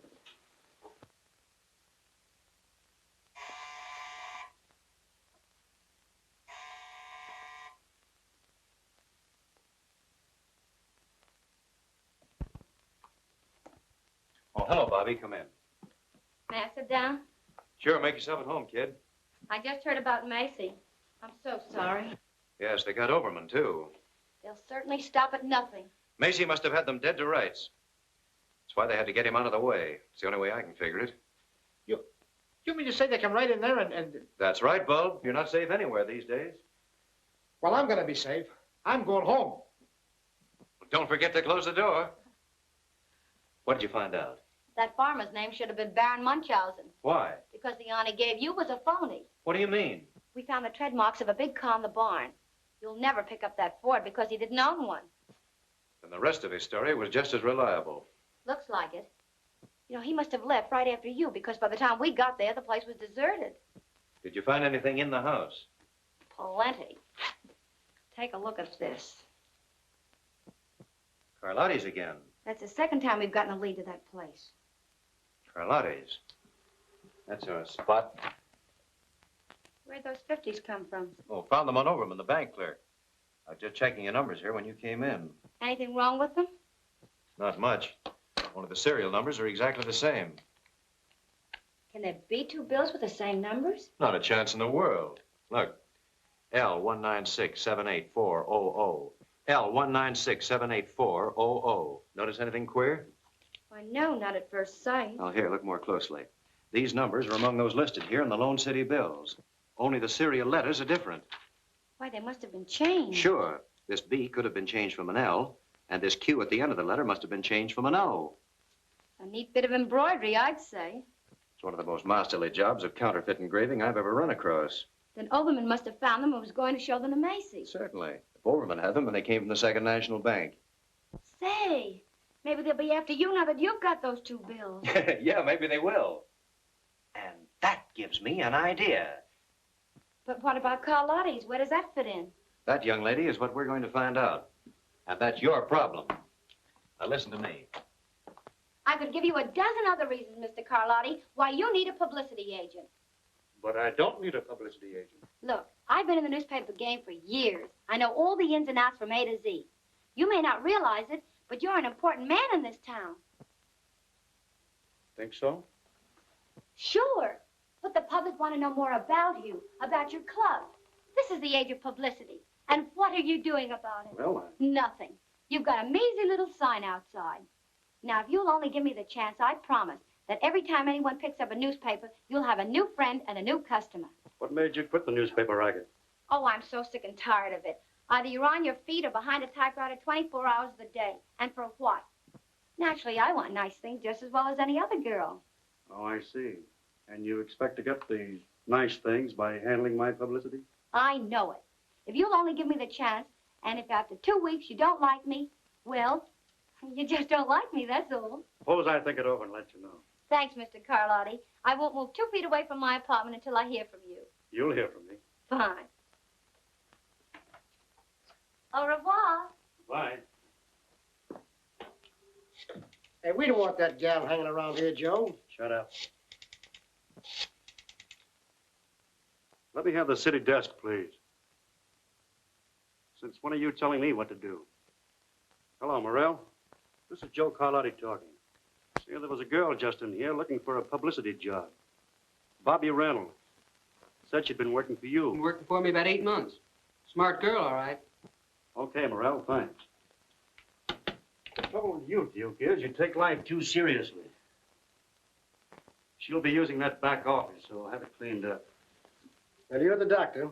Speaker 3: Oh, hello, Bobbie. Come in.
Speaker 5: May I sit down?
Speaker 3: Sure, make yourself at home, kid.
Speaker 5: I just heard about Macy. I'm so sorry.
Speaker 3: Yes, they got Overman, too.
Speaker 5: They'll certainly stop at nothing.
Speaker 3: Macy must have had them dead to rights. That's why they had to get him out of the way. It's the only way I can figure it.
Speaker 11: You mean to say they come right in there and...
Speaker 3: That's right, Bulb. You're not safe anywhere these days.
Speaker 11: Well, I'm going to be safe. I'm going home.
Speaker 3: Don't forget to close the door. What did you find out?
Speaker 5: That farmer's name should have been Baron Munchausen.
Speaker 3: Why?
Speaker 5: Because the honor he gave you was a phony.
Speaker 3: What do you mean?
Speaker 5: We found the tread marks of a big car in the barn. You'll never pick up that Ford because he didn't own one.
Speaker 3: And the rest of his story was just as reliable.
Speaker 5: Looks like it. You know, he must have left right after you because by the time we got there, the place was deserted.
Speaker 3: Did you find anything in the house?
Speaker 5: Plenty. Take a look at this.
Speaker 3: Karlotti's again.
Speaker 5: That's the second time we've gotten a lead to that place.
Speaker 3: Karlotti's. That's our spot.
Speaker 5: Where'd those 50s come from?
Speaker 3: Oh, found them on Overman, the bank clerk. I was just checking your numbers here when you came in.
Speaker 5: Anything wrong with them?
Speaker 3: Not much. Only the serial numbers are exactly the same.
Speaker 5: Can there be two bills with the same numbers?
Speaker 3: Not a chance in the world. Look, L196784000. L196784000. Notice anything queer?
Speaker 5: Why, no, not at first sight.
Speaker 3: Oh, here, look more closely. These numbers are among those listed here in the Lone City bills. Only the serial letters are different.
Speaker 5: Why, they must have been changed.
Speaker 3: Sure. This B could have been changed from an L, and this Q at the end of the letter must have been changed from an O.
Speaker 5: A neat bit of embroidery, I'd say.
Speaker 3: It's one of the most masterly jobs of counterfeit engraving I've ever run across.
Speaker 5: Then Overman must have found them and was going to show them to Macy.
Speaker 3: Certainly. If Overman had them, and they came from the Second National Bank.
Speaker 5: Say, maybe they'll be after you now that you've got those two bills.
Speaker 3: Yeah, maybe they will. And that gives me an idea.
Speaker 5: But what about Karlotti's? Where does that fit in?
Speaker 3: That, young lady, is what we're going to find out. And that's your problem. Now, listen to me.
Speaker 5: I could give you a dozen other reasons, Mr. Karlotti, why you need a publicity agent.
Speaker 9: But I don't need a publicity agent.
Speaker 5: Look, I've been in the newspaper game for years. I know all the ins and outs from A to Z. You may not realize it, but you're an important man in this town.
Speaker 9: Think so?
Speaker 5: Sure. But the public want to know more about you, about your club. This is the age of publicity. And what are you doing about it?
Speaker 9: Well,
Speaker 5: Nothing. You've got a measly little sign outside. Now, if you'll only give me the chance, I promise that every time anyone picks up a newspaper, you'll have a new friend and a new customer.
Speaker 9: what made you quit the newspaper racket?
Speaker 5: Oh, I'm so sick and tired of it. Either you're on your feet or behind a typewriter 24 hours of the day. And for what? Naturally, I want nice things just as well as any other girl.
Speaker 9: Oh, I see. And you expect to get these nice things by handling my publicity?
Speaker 5: I know it. If you'll only give me the chance, and if after 2 weeks you don't like me, well, you just don't like me, that's all.
Speaker 9: Suppose I think it over and let you know.
Speaker 5: Thanks, Mr. Karlotti. I won't move 2 feet away from my apartment until I hear from you.
Speaker 9: You'll hear from me.
Speaker 5: Fine. Au revoir.
Speaker 9: Bye.
Speaker 6: Hey, we don't want that gal hanging around here, Joe.
Speaker 9: Shut up. Let me have the city desk, please. Since when are you telling me what to do? Hello, Morrell. This is Joe Karlotti talking. See, there was a girl just in here looking for a publicity job. Bobbie Reynolds. Said she'd been working for you.
Speaker 20: Been working for me about 8 months. Smart girl, all right.
Speaker 9: Okay, Morrell, thanks. The trouble with you, Duke, is you take life too seriously. She'll be using that back office, so I'll have it cleaned up.
Speaker 6: Well, you're the doctor.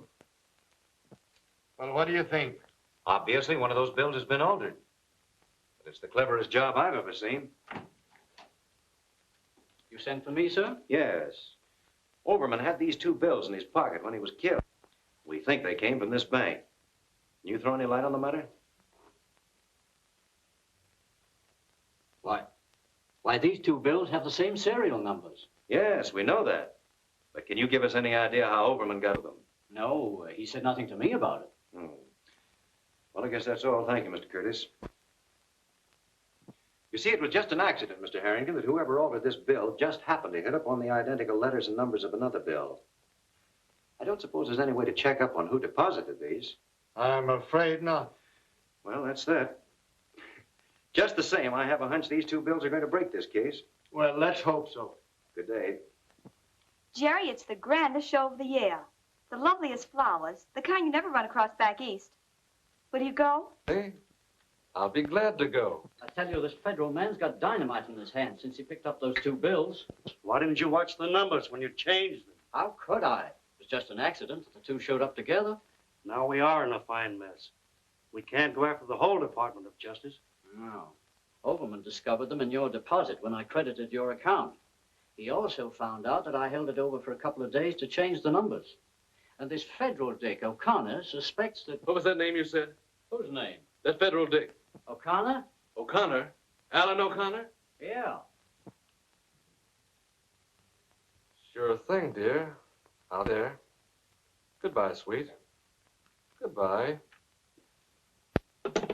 Speaker 6: Well, what do you think?
Speaker 3: Obviously, one of those bills has been altered. But it's the cleverest job I've ever seen.
Speaker 14: You sent for me, sir?
Speaker 3: Yes. Overman had these 2 bills in his pocket when he was killed. We think they came from this bank. Can you throw any light on the matter?
Speaker 14: Why, these 2 bills have the same serial numbers.
Speaker 3: Yes, we know that. But can you give us any idea how Overman got them?
Speaker 14: No, he said nothing to me about it.
Speaker 3: Well, I guess that's all. Thank you, Mr. Curtis. You see, it was just an accident, Mr. Harrington, that whoever altered this bill just happened to hit upon the identical letters and numbers of another bill. I don't suppose there's any way to check up on who deposited these.
Speaker 6: I'm afraid not.
Speaker 3: Well, that's that. Just the same, I have a hunch these 2 bills are going to break this case.
Speaker 6: Well, let's hope so.
Speaker 3: Good day.
Speaker 21: Jerry, it's the grandest show of the year. The loveliest flowers, the kind you never run across back east. Will you go?
Speaker 8: Hey, I'll be glad to go.
Speaker 14: I tell you, this federal man's got dynamite in his hand since he picked up those 2 bills.
Speaker 9: Why didn't you watch the numbers when you changed them?
Speaker 14: How could I? It was just an accident that the 2 showed up together.
Speaker 9: Now we are in a fine mess. We can't go after the whole Department of Justice.
Speaker 14: No. Overman discovered them in your deposit when I credited your account. He also found out that I held it over for a couple of days to change the numbers. And this federal dick, O'Connor, suspects that...
Speaker 8: What was that name you said?
Speaker 14: Whose name?
Speaker 8: That federal dick.
Speaker 14: O'Connor?
Speaker 8: O'Connor? Alan O'Connor?
Speaker 14: Yeah.
Speaker 8: Sure thing, dear. Out there. Goodbye, sweet. Goodbye.
Speaker 9: Say,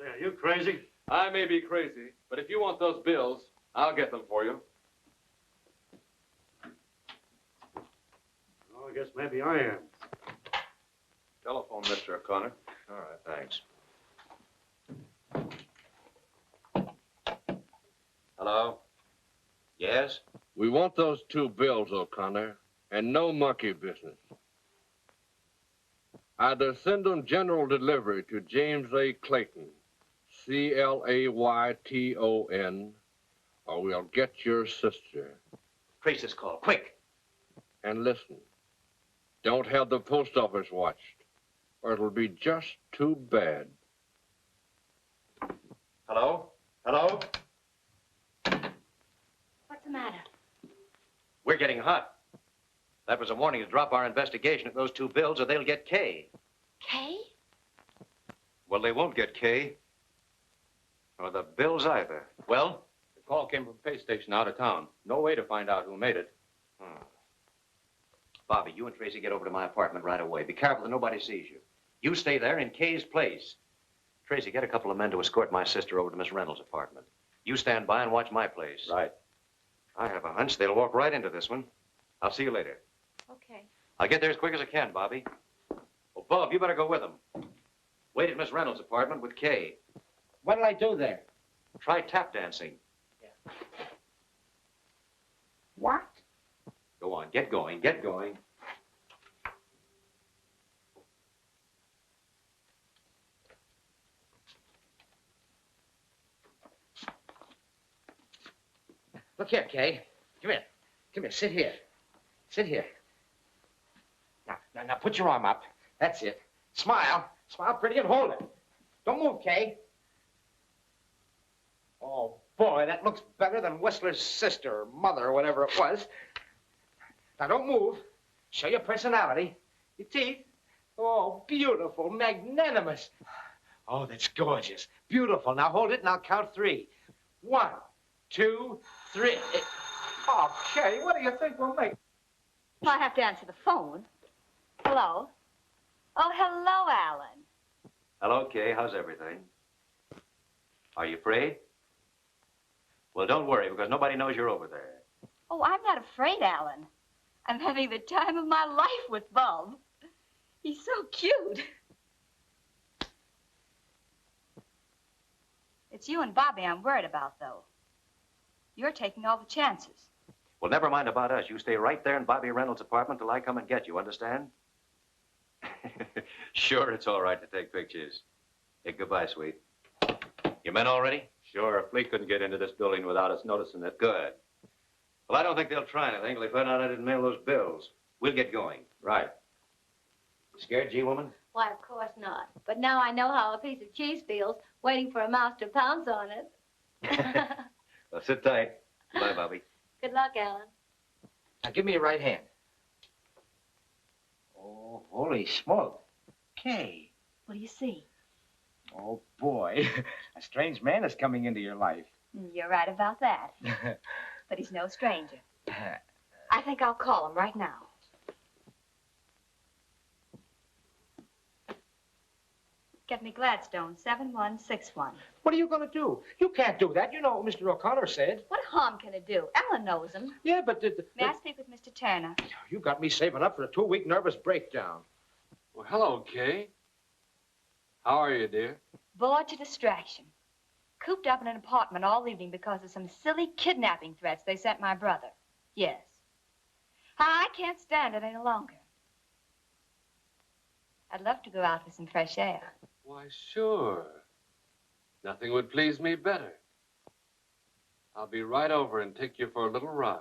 Speaker 9: are you crazy?
Speaker 8: I may be crazy, but if you want those bills, I'll get them for you.
Speaker 9: Oh, I guess maybe I am.
Speaker 3: Telephone, Mr. O'Connor. All right, thanks. Hello? Yes?
Speaker 8: We want those 2 bills, O'Connor, and no monkey business. Either send them general delivery to James A. Clayton, Clayton, or we'll get your sister.
Speaker 3: Trace this call, quick.
Speaker 8: And listen, don't have the post office watched, or it'll be just too bad.
Speaker 3: Hello? Hello?
Speaker 5: What's the matter?
Speaker 3: We're getting hot. That was a warning to drop our investigation of those 2 bills or they'll get K.
Speaker 5: Kay?
Speaker 3: Well, they won't get K. Or the bills either. Well?
Speaker 4: The call came from a pay station out of town. No way to find out who made it.
Speaker 3: Bobbie, you and Tracy get over to my apartment right away. Be careful that nobody sees you. You stay there in Kay's place. Tracy, get a couple of men to escort my sister over to Miss Reynolds' apartment. You stand by and watch my place.
Speaker 4: Right.
Speaker 3: I have a hunch they'll walk right into this one. I'll see you later.
Speaker 5: Okay.
Speaker 3: I'll get there as quick as I can, Bobbie. Well, Bob, you better go with them. Wait at Miss Reynolds' apartment with Kay.
Speaker 19: What'll I do there?
Speaker 3: Try tap dancing.
Speaker 19: Yeah. What?
Speaker 3: Go on, get going, get going.
Speaker 19: Look here, Kay. Come here. Come here. Sit here. Sit here. Now, put your arm up. That's it. Smile. Smile pretty and hold it. Don't move, Kay. Oh, boy, that looks better than Whistler's sister or mother or whatever it was. Now, don't move. Show your personality. Your teeth. Oh, beautiful, magnanimous. Oh, that's gorgeous. Beautiful. Now, hold it and I'll count 3. 1, 2, 3. Oh, Kay, what do you think we'll make?
Speaker 21: Well, I have to answer the phone. Hello? Oh, hello, Alan.
Speaker 3: Hello, Kay. How's everything? Are you afraid? Well, don't worry, because nobody knows you're over there.
Speaker 21: Oh, I'm not afraid, Alan. I'm having the time of my life with Bob. He's so cute. It's you and Bobbie I'm worried about, though. You're taking all the chances.
Speaker 3: Well, never mind about us. You stay right there in Bobbie Reynolds' apartment till I come and get you, understand? Sure, it's all right to take pictures. Hey, goodbye, sweet. Your men all ready?
Speaker 4: Sure, a fleet couldn't get into this building without us noticing it.
Speaker 3: Good. Well, I don't think they'll try anything till they find out I didn't mail those bills. We'll get going.
Speaker 4: Right.
Speaker 3: You scared, G-woman?
Speaker 13: Why, of course not. But now I know how a piece of cheese feels, waiting for a mouse to pounce on it.
Speaker 3: Well, sit tight. Bye, Bobbie.
Speaker 13: Good luck, Alan.
Speaker 19: Now, give me your right hand. Oh, holy smoke. Kay.
Speaker 21: What do you see?
Speaker 19: Oh, boy. A strange man is coming into your life.
Speaker 21: You're right about that. But he's no stranger. I think I'll call him right now. Get me Gladstone, 7161.
Speaker 19: What are you going to do? You can't do that. You know what Mr. O'Connor said.
Speaker 21: What harm can it do? Ellen knows him.
Speaker 19: Yeah, but...
Speaker 21: May I speak with Mr. Turner?
Speaker 19: You got me saving up for a 2-week nervous breakdown.
Speaker 8: Well, hello, Kay. How are you, dear?
Speaker 21: Bored to distraction. Cooped up in an apartment all evening because of some silly kidnapping threats they sent my brother. Yes. I can't stand it any longer. I'd love to go out for some fresh air.
Speaker 8: Why, sure. Nothing would please me better. I'll be right over and take you for a little ride.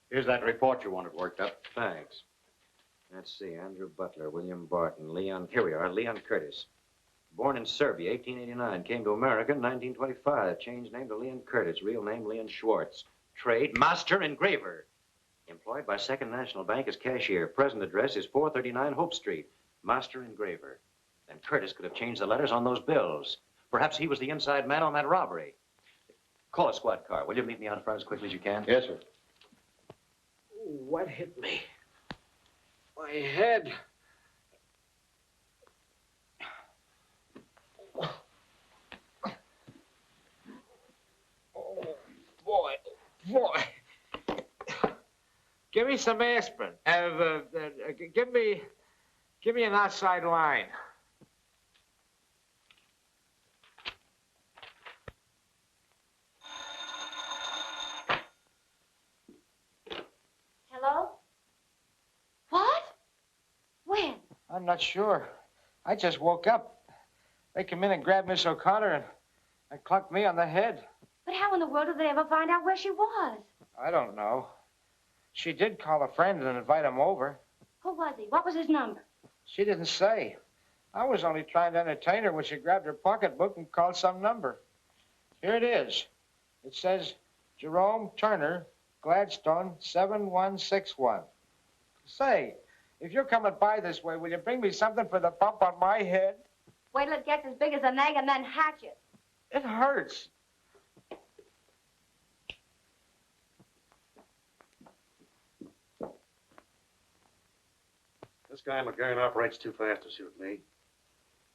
Speaker 3: Here's that report you wanted worked up. Thanks. Let's see. Andrew Butler, William Barton, Leon... Here we are. Leon Curtis. Born in Serbia, 1889. Came to America in 1925. Changed name to Leon Curtis. Real name, Leon Schwartz. Trade, master engraver. Employed by Second National Bank as cashier. Present address is 439 Hope Street. Master engraver. Then Curtis could have changed the letters on those bills. Perhaps he was the inside man on that robbery. Call a squad car. Will you meet me out front as quickly as you can?
Speaker 11: Yes, sir. What hit me? My head. Oh, boy. Boy. Give me some aspirin. Give me an outside line.
Speaker 19: not sure. I just woke up. They come in and grabbed Miss O'Connor and clunked me on the head.
Speaker 21: But how in the world did they ever find out where she was?
Speaker 19: I don't know. She did call a friend and invite him over.
Speaker 21: Who was he? What was his number?
Speaker 19: She didn't say. I was only trying to entertain her when she grabbed her pocketbook and called some number. Here it is. It says, Jerome Turner, Gladstone, 7161. Say, if you're coming by this way, will you bring me something for the bump on my head?
Speaker 21: Wait till it gets as big as an egg and then hatch it.
Speaker 19: It hurts.
Speaker 9: This guy McGurn operates too fast to suit me.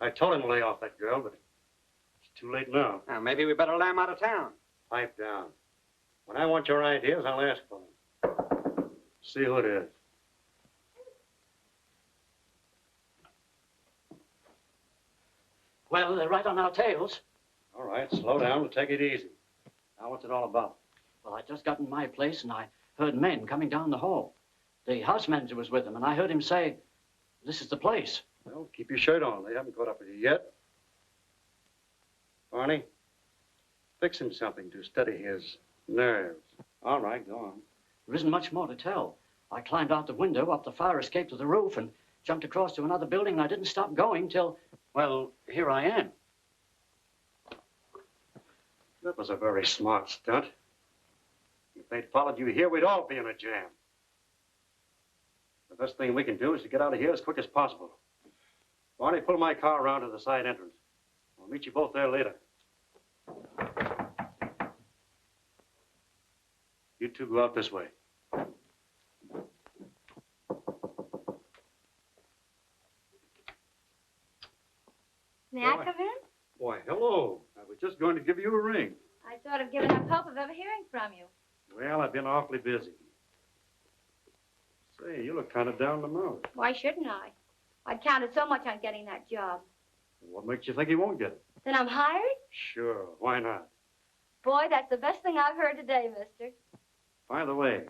Speaker 9: I told him to lay off that girl, but it's too late now.
Speaker 2: Now, maybe we better lay him out of town.
Speaker 9: Pipe down. When I want your ideas, I'll ask for them. See who it is.
Speaker 14: Well, they're right on our tails.
Speaker 9: All right, slow down and take it easy. Now, what's it all about?
Speaker 14: Well, I just got in my place and I heard men coming down the hall. The house manager was with them, and I heard him say, "This is the place."
Speaker 9: Well, keep your shirt on. They haven't caught up with you yet. Barney, fix him something to steady his nerves. All right, go on.
Speaker 14: There isn't much more to tell. I climbed out the window, up the fire escape to the roof, and jumped across to another building, and I didn't stop going till, well, here I am.
Speaker 9: That was a very smart stunt. If they'd followed you here, we'd all be in a jam. The best thing we can do is to get out of here as quick as possible. Barney, pull my car around to the side entrance. I'll meet you both there later. You two go out this way.
Speaker 21: May I come in?
Speaker 9: Why, hello. I was just going to give you a ring.
Speaker 21: I sort of given up hope of ever hearing from you.
Speaker 9: Well, I've been awfully busy. Say, you look kind of down the nose.
Speaker 21: Why shouldn't I? I counted so much on getting that job.
Speaker 9: What makes you think you won't get it?
Speaker 21: Then I'm hired?
Speaker 9: Sure, why not?
Speaker 21: Boy, that's the best thing I've heard today, mister.
Speaker 9: By the way,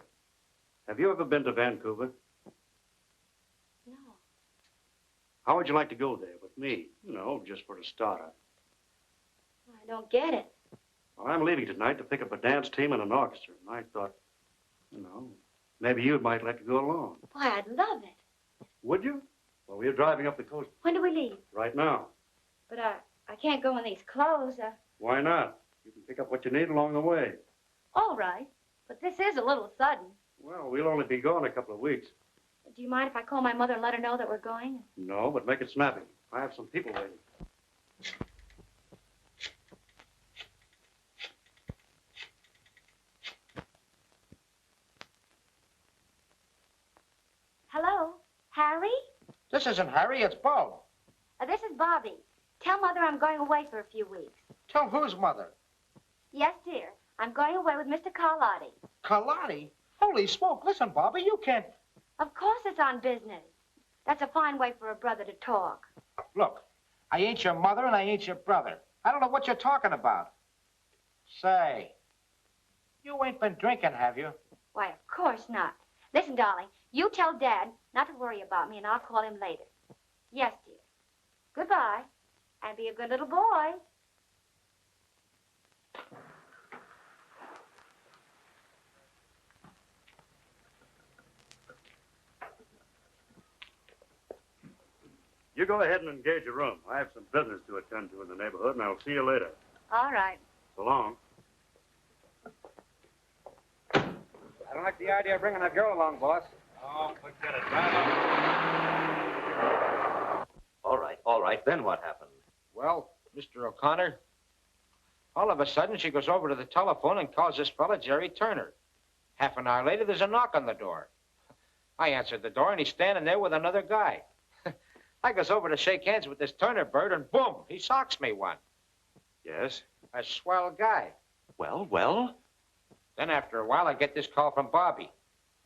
Speaker 9: have you ever been to Vancouver?
Speaker 21: No.
Speaker 9: How would you like to go there with me? You know, just for a starter.
Speaker 21: I don't get it.
Speaker 9: Well, I'm leaving tonight to pick up a dance team and an orchestra, and I thought, you know, maybe you might like to go along.
Speaker 21: Why, I'd love it.
Speaker 9: Would you? Well, we're driving up the coast.
Speaker 21: When do we leave?
Speaker 9: Right now.
Speaker 21: But I can't go in these clothes.
Speaker 9: Why not? You can pick up what you need along the way.
Speaker 21: All right. But this is a little sudden.
Speaker 9: Well, we'll only be gone a couple of weeks.
Speaker 21: Do you mind if I call my mother and let her know that we're going?
Speaker 9: No, but make it snappy. I have some people waiting.
Speaker 21: Hello? Harry?
Speaker 19: This isn't Harry, it's Bob.
Speaker 21: This is Bobbie. Tell Mother I'm going away for a few weeks.
Speaker 19: Tell whose mother?
Speaker 21: Yes, dear. I'm going away with Mr. Karlotti.
Speaker 19: Karlotti? Holy smoke, listen, Bobbie, you can't...
Speaker 21: Of course it's on business. That's a fine way for a brother to talk.
Speaker 19: Look, I ain't your mother and I ain't your brother. I don't know what you're talking about. Say, you ain't been drinking, have you?
Speaker 21: Why, of course not. Listen, darling, you tell Dad not to worry about me and I'll call him later. Yes, dear. Goodbye. And be a good little boy.
Speaker 9: You go ahead and engage a room. I have some business to attend to in the neighborhood, and I'll see you later.
Speaker 21: All right.
Speaker 9: So long.
Speaker 2: I don't like the idea of bringing that girl along, boss.
Speaker 9: Oh, forget it.
Speaker 3: All right. Then what happened?
Speaker 19: Well, Mr. O'Connor, all of a sudden she goes over to the telephone and calls this fella Jerry Turner. Half an hour later, there's a knock on the door. I answered the door, and he's standing there with another guy. I goes over to shake hands with this Turner bird, and boom, he socks me one.
Speaker 3: Yes?
Speaker 19: A swell guy.
Speaker 3: Well?
Speaker 19: Then after a while, I get this call from Bobbie,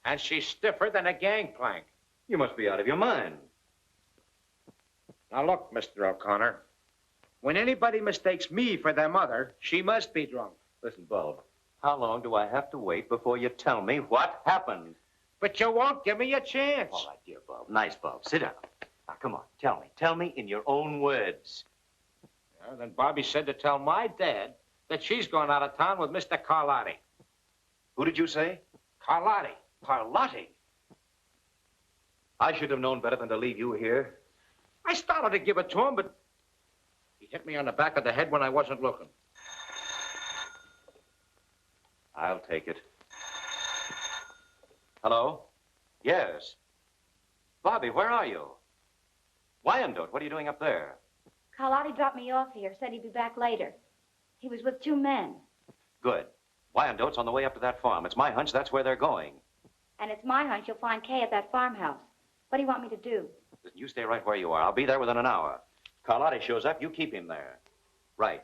Speaker 19: and she's stiffer than a gangplank.
Speaker 3: You must be out of your mind.
Speaker 19: Now look, Mr. O'Connor, when anybody mistakes me for their mother, she must be drunk.
Speaker 3: Listen, Bob, how long do I have to wait before you tell me what happened?
Speaker 19: But you won't give me a chance.
Speaker 3: All right, dear Bob. Nice, Bob. Sit down. Now, come on, tell me. Tell me in your own words.
Speaker 19: Well, then Bobbie said to tell my dad that she's going out of town with Mr. Karlotti.
Speaker 3: Who did you say?
Speaker 19: Karlotti.
Speaker 3: Karlotti? I should have known better than to leave you here.
Speaker 19: I started to give it to him, but he hit me on the back of the head when I wasn't looking.
Speaker 3: I'll take it. Hello? Yes. Bobbie, where are you? Wyandotte, what are you doing up there?
Speaker 21: Karlotti dropped me off here, said he'd be back later. He was with 2 men.
Speaker 3: Good. Wyandotte's on the way up to that farm. It's my hunch that's where they're going.
Speaker 21: And it's my hunch you'll find Kay at that farmhouse. What do you want me to do?
Speaker 3: Listen, you stay right where you are. I'll be there within an hour. Karlotti shows up, you keep him there. Right.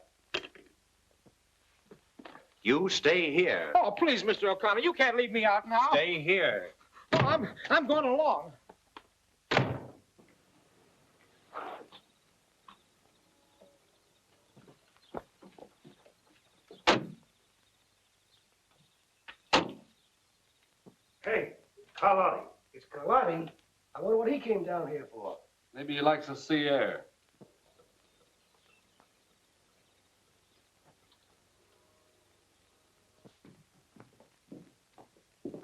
Speaker 3: You stay here.
Speaker 19: Oh, please, Mr. O'Connor, you can't leave me out now.
Speaker 3: Stay here.
Speaker 19: Oh, I'm going along.
Speaker 9: Hey, Karlotti.
Speaker 7: It's Karlotti. I wonder what he came down here for.
Speaker 8: Maybe he likes the sea air.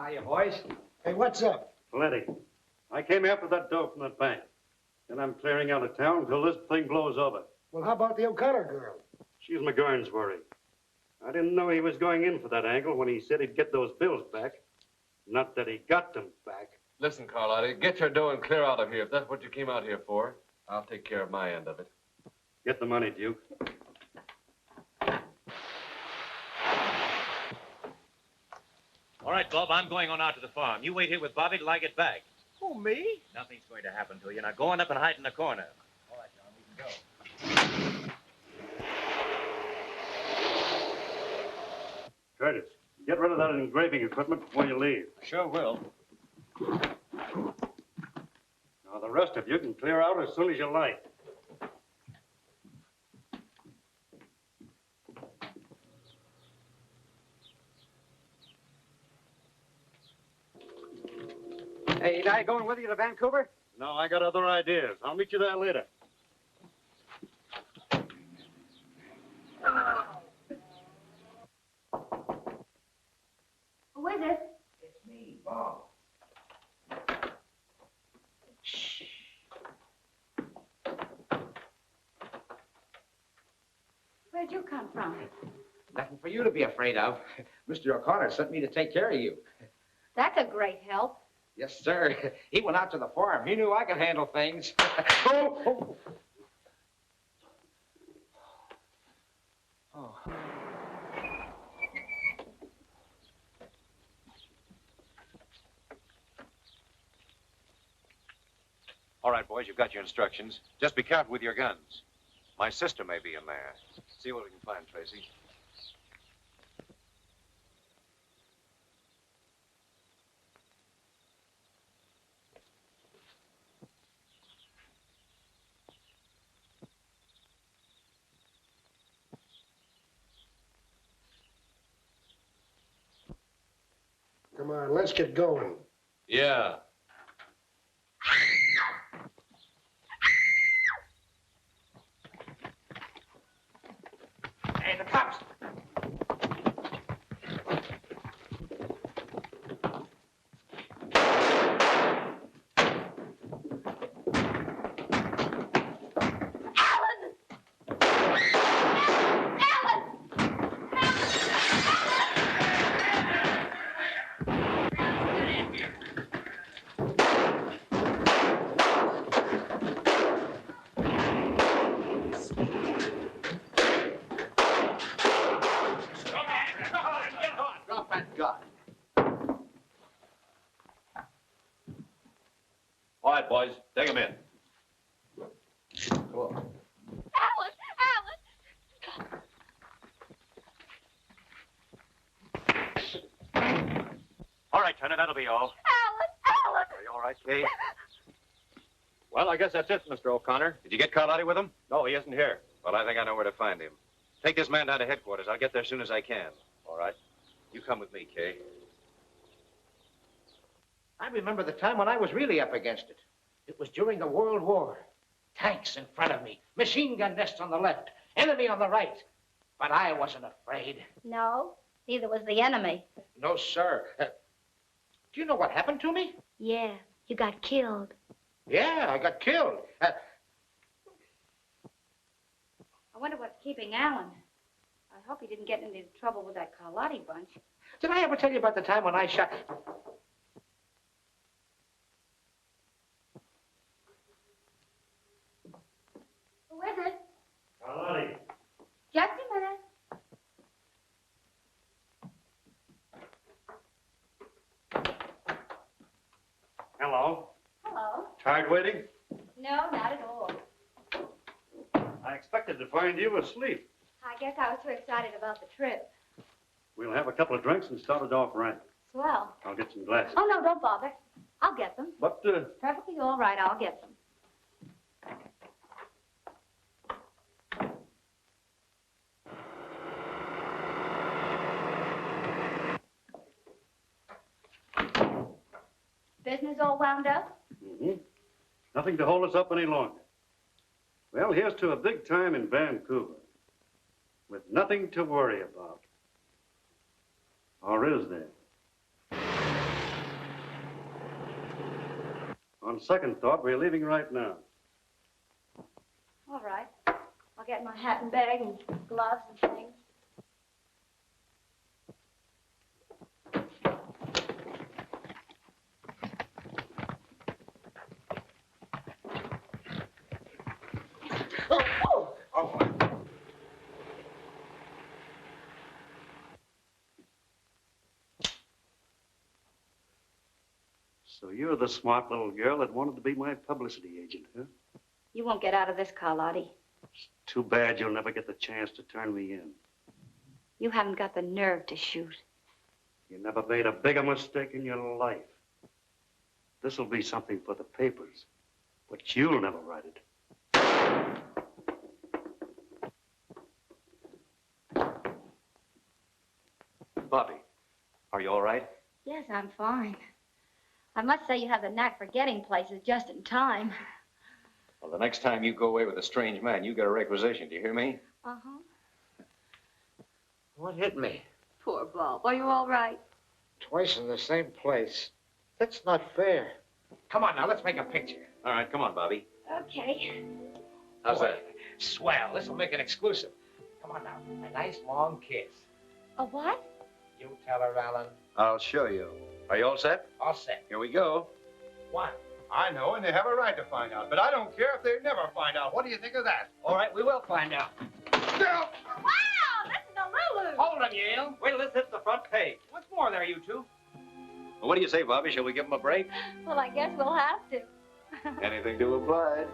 Speaker 7: Hiya, boys. Hey, what's up?
Speaker 9: Plenty. I came after that dough from that bank. And I'm clearing out of town until this thing blows over.
Speaker 7: Well, how about the O'Connor girl?
Speaker 9: She's McGurn's worry. I didn't know he was going in for that angle when he said he'd get those bills back. Not that he got them back.
Speaker 8: Listen, Karlotti, get your dough and clear out of here. If that's what you came out here for, I'll take care of my end of it.
Speaker 9: Get the money, Duke.
Speaker 3: All right, Bob, I'm going on out to the farm. You wait here with Bobbie till I get back.
Speaker 6: Who, me?
Speaker 3: Nothing's going to happen to you. Now go on up and hide in the corner.
Speaker 6: All right, John, we can go.
Speaker 9: Curtis, get rid of that engraving equipment before you leave.
Speaker 3: Sure will.
Speaker 9: Now, the rest of you can clear out as soon as you like.
Speaker 2: Hey, ain't I going with you to Vancouver?
Speaker 9: No, I got other ideas. I'll meet you there later.
Speaker 21: Who is it?
Speaker 7: It's me, Bob.
Speaker 21: Shh. Where'd you come from?
Speaker 19: Nothing for you to be afraid of. Mr. O'Connor sent me to take care of you.
Speaker 21: That's a great help.
Speaker 19: Yes, sir. He went out to the farm. He knew I could handle things. Oh.
Speaker 3: All right, boys, you've got your instructions. Just be careful with your guns. My sister may be in there. See what we can find, Tracy.
Speaker 7: Come on, let's get going.
Speaker 8: Yeah.
Speaker 19: Hey, the cops.
Speaker 3: All right, boys, take him in.
Speaker 19: Cool.
Speaker 13: Alan!
Speaker 3: All right, Turner, that'll be all.
Speaker 13: Alan!
Speaker 3: Are you all right, Kay?
Speaker 4: Well, I guess that's it, Mr. O'Connor.
Speaker 3: Did you get Karlotti with him?
Speaker 4: No, he isn't here.
Speaker 3: Well, I think I know where to find him. Take this man down to headquarters. I'll get there as soon as I can.
Speaker 4: All right.
Speaker 3: You come with me, Kay.
Speaker 19: I remember the time when I was really up against it.
Speaker 11: It was during the World War. Tanks in front of me, machine gun nests on the left, enemy on the right. But I wasn't afraid.
Speaker 5: No, neither was the enemy.
Speaker 11: No, sir. Do you know what happened to me?
Speaker 5: Yeah, you got killed.
Speaker 11: Yeah, I got killed.
Speaker 5: I wonder what's keeping Alan. I hope he didn't get into trouble with that Karlotti bunch.
Speaker 11: Did I ever tell you about the time when I shot...
Speaker 5: Who is it?
Speaker 9: Karlotti.
Speaker 5: Just a minute.
Speaker 9: Hello.
Speaker 5: Hello.
Speaker 9: Tired waiting?
Speaker 5: No, not at all.
Speaker 9: I expected to find you asleep.
Speaker 5: I guess I was too excited about the trip.
Speaker 9: We'll have a couple of drinks and start it off right.
Speaker 5: Swell.
Speaker 9: I'll get some glasses.
Speaker 5: Oh, no, don't bother. I'll get them.
Speaker 9: But,
Speaker 5: Perfectly all right, I'll get them. Business all wound up?
Speaker 9: Mm-hmm. Nothing to hold us up any longer. Well, here's to a big time in Vancouver. With nothing to worry about. Or is there? On second thought, we're leaving right now.
Speaker 5: All right. I'll get my hat and bag and gloves and things.
Speaker 9: So you're the smart little girl that wanted to be my publicity agent, huh?
Speaker 5: You won't get out of this, Karlotti.
Speaker 9: Too bad you'll never get the chance to turn me in.
Speaker 5: You haven't got the nerve to shoot.
Speaker 9: You never made a bigger mistake in your life. This'll be something for the papers, but you'll never write it.
Speaker 3: Bobbie, are you all right?
Speaker 5: Yes, I'm fine. I must say you have the knack for getting places just in time.
Speaker 3: Well, the next time you go away with a strange man, you get a requisition. Do you hear me?
Speaker 5: Uh-huh.
Speaker 11: What hit me?
Speaker 5: Poor Bob. Are you all right?
Speaker 11: Twice in the same place. That's not fair. Come on now, let's make a picture.
Speaker 3: All right, come on, Bobbie.
Speaker 5: Okay.
Speaker 3: How's
Speaker 11: Boy,
Speaker 3: that?
Speaker 11: Swell. This'll make it exclusive. Come on now. A nice long kiss.
Speaker 5: A what?
Speaker 11: You tell her, Alan.
Speaker 3: I'll show you. Are you all set?
Speaker 11: All set.
Speaker 3: Here we go.
Speaker 11: One.
Speaker 10: I know, and they have a right to find out. But I don't care if they never find out. What do you think of that?
Speaker 11: All right, we will find out.
Speaker 13: Wow, this is a Lulu.
Speaker 11: Hold him, Yale. Wait till this hits the front page. What's more there, you two?
Speaker 3: Well, what do you say, Bobbie? Shall we give him a break?
Speaker 5: Well, I guess we'll have to.
Speaker 3: Anything to oblige.